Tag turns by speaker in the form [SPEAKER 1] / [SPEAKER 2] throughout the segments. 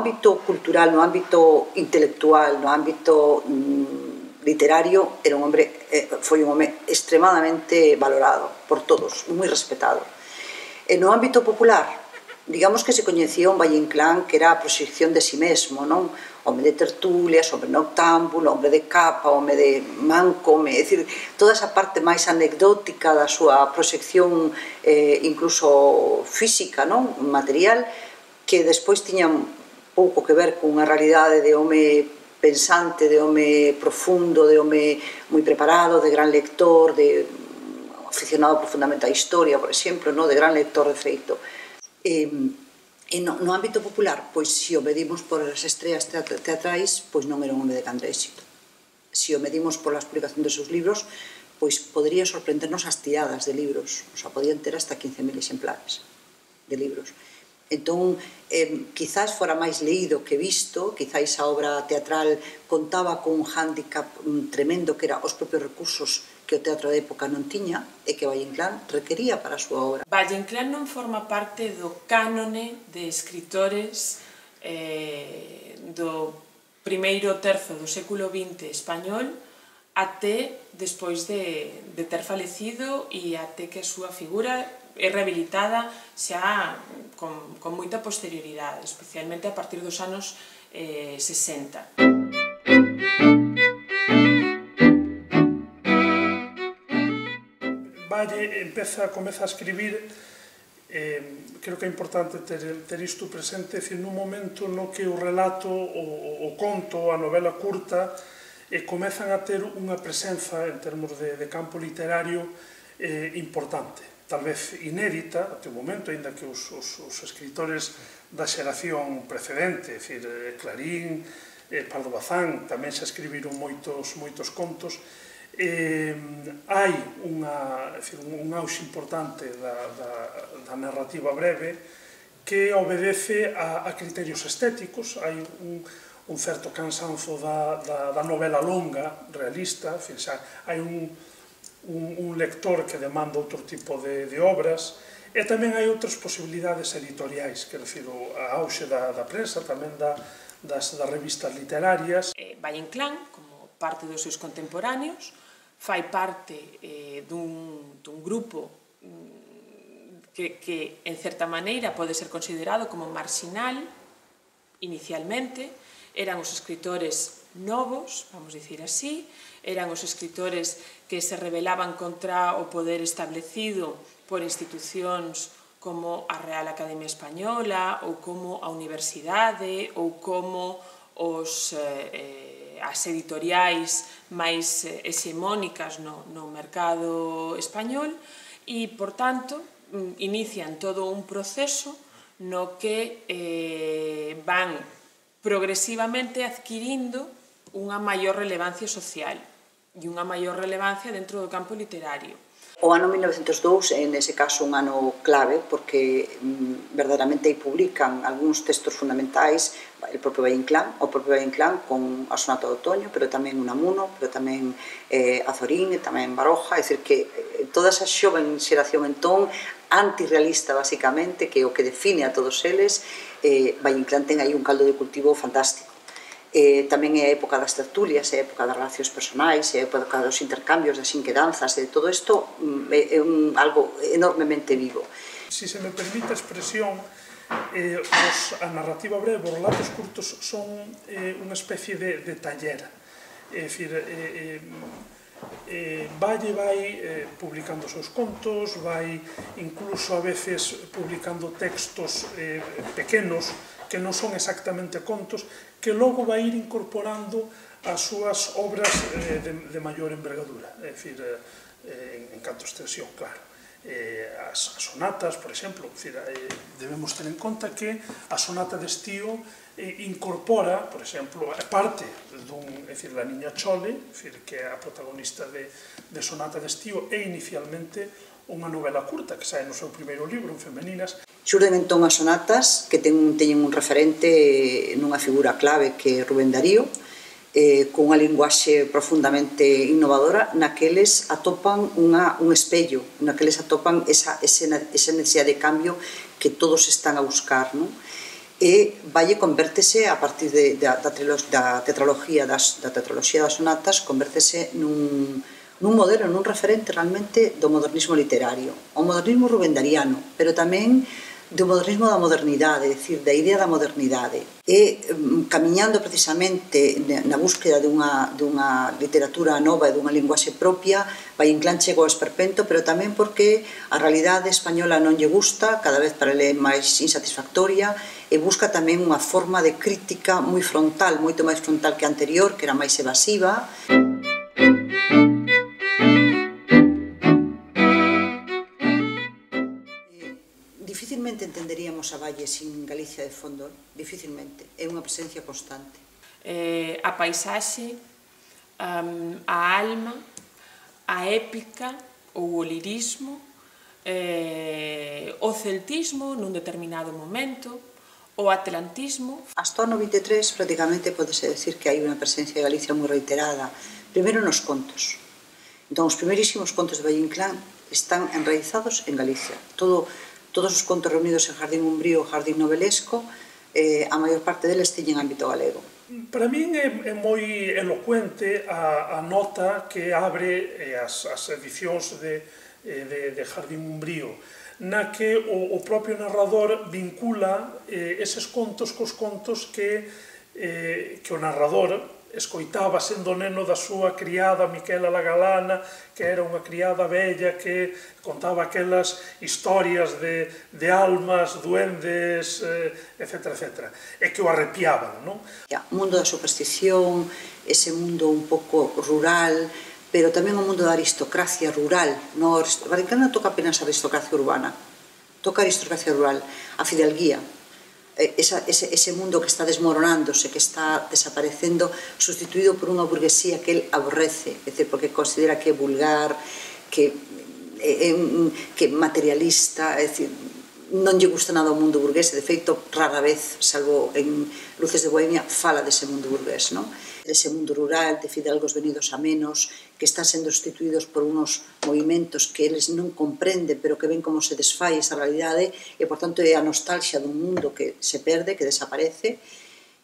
[SPEAKER 1] ámbito cultural, no ámbito intelectual, no ámbito literario, era foi un home extremadamente valorado por todos, moi respetado. E no ámbito popular, digamos que se coñecía un Valle Inclán que era a proxección de si mesmo, non? Home de tertulias, home noctámbulo, home de capa, home de manco, é dicir, toda esa parte máis anecdótica da súa proxección incluso física, non? Material, que despois tiñan pouco que ver cunha realidade de home pensante, de home profundo, de home moi preparado, de gran lector, de aficionado profundamente á historia, por exemplo, de gran lector de feito. E no ámbito popular, pois se o medimos por as estreas teatrais, pois non era un home de grande éxito. Se o medimos polas publicacións dos seus libros, pois podría sorprendernos as tiradas de libros, o sea, podían ter hasta 15.000 exemplares de libros. Entón, quizás fora máis leído que visto, quizás a obra teatral contaba con un hándicap tremendo que era os propios recursos que o teatro de época non tiña e que Valle Inclán requería para a súa obra.
[SPEAKER 2] Valle Inclán non forma parte do cánone de escritores do primeiro terzo do século XX español até despois de ter falecido e até que a súa figura é rehabilitada xa con moita posterioridade, especialmente a partir dos anos 60.
[SPEAKER 3] Valle comeza a escribir, creo que é importante ter isto presente, nun momento no que o relato, o conto, a novela curta, comezan a ter unha presenza en termos de campo literario importante, tal vez inédita até o momento, aínda que os escritores da xeración precedente, Clarín, Pardo Bazán, tamén xa escribiron moitos contos. Hai un auxe importante da narrativa breve que obedece a criterios estéticos. Hai un certo cansanzo da novela longa, realista, hai un lector que demanda outro tipo de obras, e tamén hai outras posibilidades editoriais, quer dizer, a auxe da prensa, tamén das revistas literarias.
[SPEAKER 2] Valle Inclán, como parte dos seus contemporáneos, fai parte dun grupo que, en certa maneira, pode ser considerado como marxinal, inicialmente. Eran os escritores novos, vamos dicir así, eran os escritores que se rebelaban contra o poder establecido por institucións como a Real Academia Española ou como a Universidade ou como as editoriais máis hexemónicas no mercado español e, por tanto, inician todo un proceso no que van progresivamente adquirindo unha maior relevancia social e unha maior relevancia dentro do campo literario.
[SPEAKER 1] O ano 1902 é, nese caso, un ano clave, porque verdadeiramente aí publican algúns textos fundamentais, o propio Valle Inclán con a Sonata de Otoño, pero tamén Unamuno, pero tamén Azorín e tamén Baroja, é dicir, que toda esa xoven xeración entón, antirrealista, basicamente, que é o que define a todos eles, Valle Inclán ten aí un caldo de cultivo fantástico. Tamén é a época das tertulias, é a época das relacións personais, é a época dos intercambios, das inquedanzas, de todo isto é algo enormemente vivo.
[SPEAKER 3] Si se me permite a expresión, a narrativa breve, os relatos curtos son unha especie de taller. É dicir, Valle vai publicando os seus contos, vai incluso a veces publicando textos pequenos que non son exactamente contos, que logo vai ir incorporando as súas obras de maior envergadura, é dicir, en canto extensión, claro. As sonatas, por exemplo, debemos ter en conta que a sonata de Estío incorpora, por exemplo, parte da Niña Chole, que é a protagonista de Sonata de Estío, é inicialmente unha novela curta que sae no seu primeiro libro, en Femeninas.
[SPEAKER 1] Xurden entón as sonatas que teñen un referente nunha figura clave que é Rubén Darío, cunha linguaxe profundamente innovadora, naqueles atopan un espello, naqueles atopan esa necesidade de cambio que todos están a buscar, non? e valle convértese a partir da tetraloxía das sonatas, convértese nun modelo, nun referente realmente do modernismo literario, o modernismo rubendariano, pero tamén do modernismo da modernidade, é dicir, da idea da modernidade, e camiñando precisamente na búsqueda dunha literatura nova e dunha linguaxe propia, vai inclán chego ao esperpento, pero tamén porque a realidade española non lle gusta, cada vez para ele é máis insatisfactoria, e busca tamén unha forma de crítica moi frontal, moito máis frontal que a anterior, que era máis evasiva. Dificilmente entenderíamos a Valle sin Galicia de fondo, dificilmente, é unha presencia constante.
[SPEAKER 2] A paisaxe, a alma, a épica ou o lirismo, o celtismo nun determinado momento, o atlantismo.
[SPEAKER 1] Hasta o 93 prácticamente podese decir que hai unha presencia de Galicia moi reiterada, primeiro nos contos. Entón, os primeirísimos contos de Valle Inclán están enraizados en Galicia. Todos os contos reunidos en Jardín Umbrío e Jardín Novelesco, a maior parte deles tiñen ámbito galego.
[SPEAKER 3] Para min é moi elocuente a nota que abre as edicións de Jardín Umbrío, na que o propio narrador vincula eses contos cos contos que o narrador escoitaba sendo neno da súa criada Miquela la Galana, que era unha criada vella que contaba aquelas historias de almas, duendes, etc. E que o arrepiaban, non?
[SPEAKER 1] O mundo da superstición, ese mundo un pouco rural, pero tamén o mundo da aristocracia rural. Valle Inclán non toca apenas a aristocracia urbana, toca a aristocracia rural, a fidalguía. Ese mundo que está desmoronándose, que está desaparecendo, sustituído por unha burguesía que él aborrece, porque considera que é vulgar, que é materialista, é dicir, non lle gusta nada o mundo burgués, e de feito rara vez, salvo en Luces de Bohemia, fala dese mundo burgués, non? Ese mundo rural de fidalgos venidos a menos, que están sendo sustituídos por unos movimentos que eles non comprenden, pero que ven como se desfai esa realidade, e, por tanto, é a nostalgia dun mundo que se perde, que desaparece.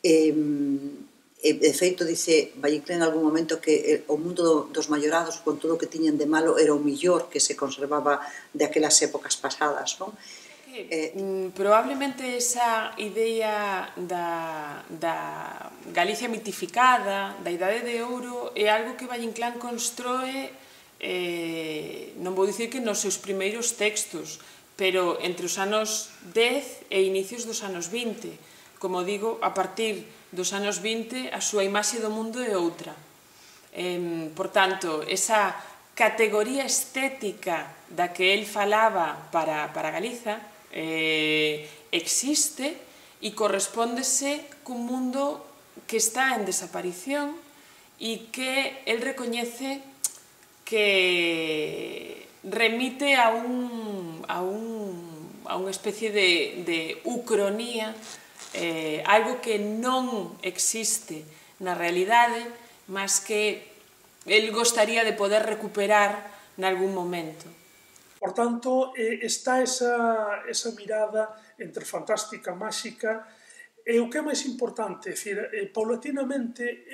[SPEAKER 1] De feito, dice Valle Inclán en algún momento que o mundo dos maiorados, con todo o que tiñan de malo, era o millor que se conservaba de aquelas épocas pasadas, non?
[SPEAKER 2] Probablemente esa idea da Galicia mitificada, da Idade de Ouro, é algo que Valle Inclán constroe, non vou dicir que nos seus primeiros textos, pero entre os anos 10 e inicios dos anos 20. Como digo, a partir dos anos 20 a súa imaxe do mundo é outra. Por tanto, esa categoría estética da que el falaba para Galiza existe e correspóndese cun mundo que está en desaparición e que el recoñece que remite a unha especie de ucronía, algo que non existe na realidade, mas que el gostaría de poder recuperar nalgún momento.
[SPEAKER 3] Por tanto, está esa mirada entre fantástica, máxica, e o que é máis importante, é dicir, paulatinamente,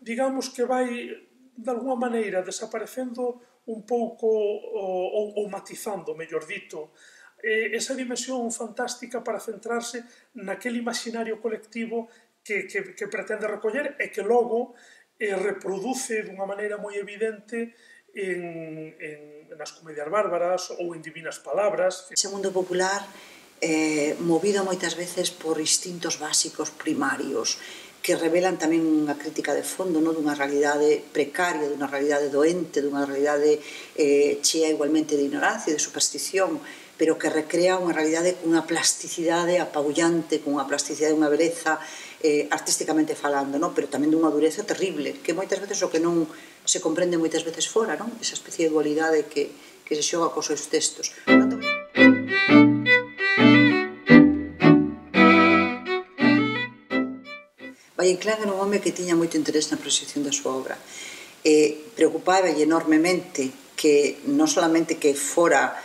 [SPEAKER 3] digamos que vai, de alguma maneira, desaparecendo un pouco, ou matizando, mellor dito, esa dimensión fantástica para centrarse naquele imaginario colectivo que pretende recoller e que logo reproduce dunha maneira moi evidente nas comedias bárbaras ou en Divinas Palabras.
[SPEAKER 1] Ese mundo popular movido moitas veces por instintos básicos primarios que revelan tamén unha crítica de fondo, dunha realidade precaria, dunha realidade doente, dunha realidade chea igualmente de ignorancia e de superstición, pero que recrea unha realidade cunha plasticidade apabullante, cunha plasticidade e unha beleza artísticamente falando, pero tamén dunha dureza terrible, que moitas veces o que non se comprende moitas veces fora, esa especie de dualidade que se xoga cos seus textos. Valle Inclán era un home que tiña moito interés na proxección da súa obra. Preocupáballe enormemente que non solamente que fora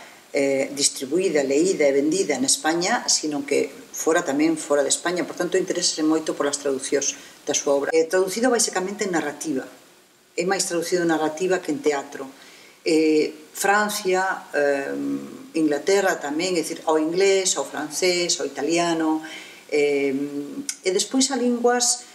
[SPEAKER 1] distribuída, leída e vendida en España, sino que tamén fora de España, por tanto interésase moito polas traducións da súa obra. Traducido basicamente en narrativa, é máis traducido en narrativa que en teatro. Francia, Inglaterra tamén, é dicir, ao inglés, ao francés, ao italiano, e despois a linguas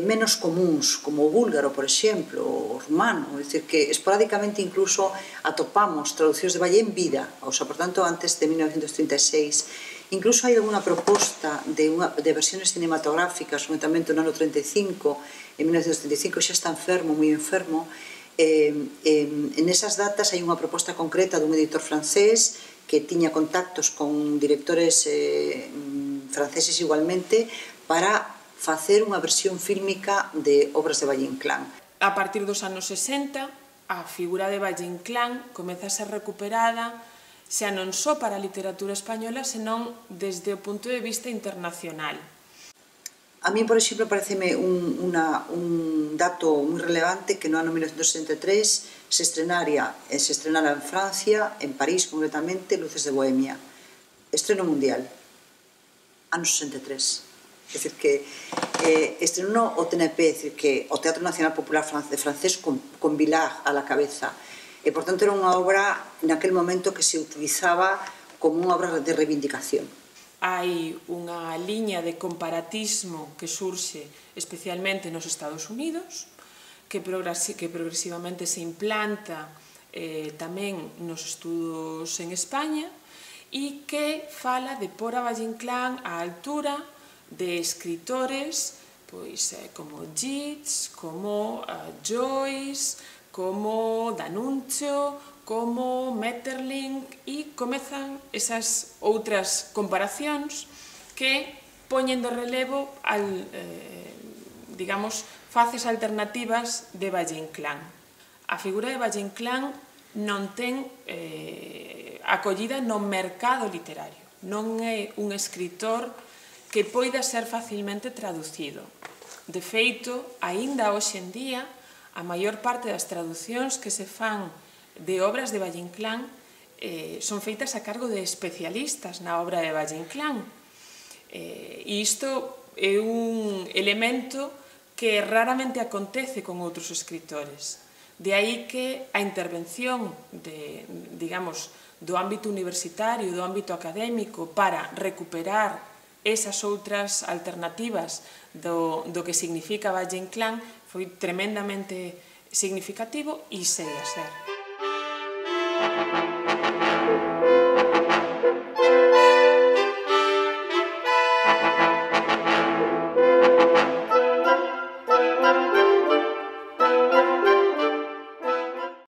[SPEAKER 1] menos comuns, como o búlgaro, por exemplo, o rumano, é dicir, que esporádicamente incluso atopamos traducións de Valle en vida, ou sea, por tanto, antes de 1936. Incluso hai alguna proposta de versiones cinematográficas, notamento no ano 35, en 1935, xa está enfermo, moi enfermo. En esas datas hai unha proposta concreta dun editor francés que tiña contactos con directores franceses igualmente para facer unha versión fílmica de obras de Valle Inclán.
[SPEAKER 2] A partir dos anos 60, a figura de Valle Inclán comeza a ser recuperada xa non só para a literatura española, senón desde o punto de vista internacional.
[SPEAKER 1] A mí, por exemplo, pareceme un dato moi relevante que no ano 1963 se estrenara en Francia, en París concretamente, Luces de Bohemia. Estreno mundial, ano 63. É dicir, que estrenou o TNP, é dicir, que o Teatro Nacional Popular francés con Villard a la cabeza. E, por tanto, era unha obra, naquel momento, que se utilizaba como unha obra de reivindicación.
[SPEAKER 2] Hai unha liña de comparatismo que surxe especialmente nos Estados Unidos, que progresivamente se implanta tamén nos estudos en España, e que fala de pôr a Valle Inclán á altura de escritores como Yeats, como Joyce, como D'Annunzio, como Maeterlinck, e comezan esas outras comparacións que poñen de relevo faces alternativas de Valle Inclán. A figura de Valle Inclán non ten acollida no mercado literario, non é un escritor que poida ser facilmente traducido. De feito, aínda hoxe en día, a maior parte das traducións que se fan de obras de Valle Inclán son feitas a cargo de especialistas na obra de Valle Inclán. E isto é un elemento que raramente acontece con outros escritores. De aí que a intervención do ámbito universitario, do ámbito académico, para recuperar esas outras alternativas do que significa Valle Inclán foi tremendamente significativo e segue a ser.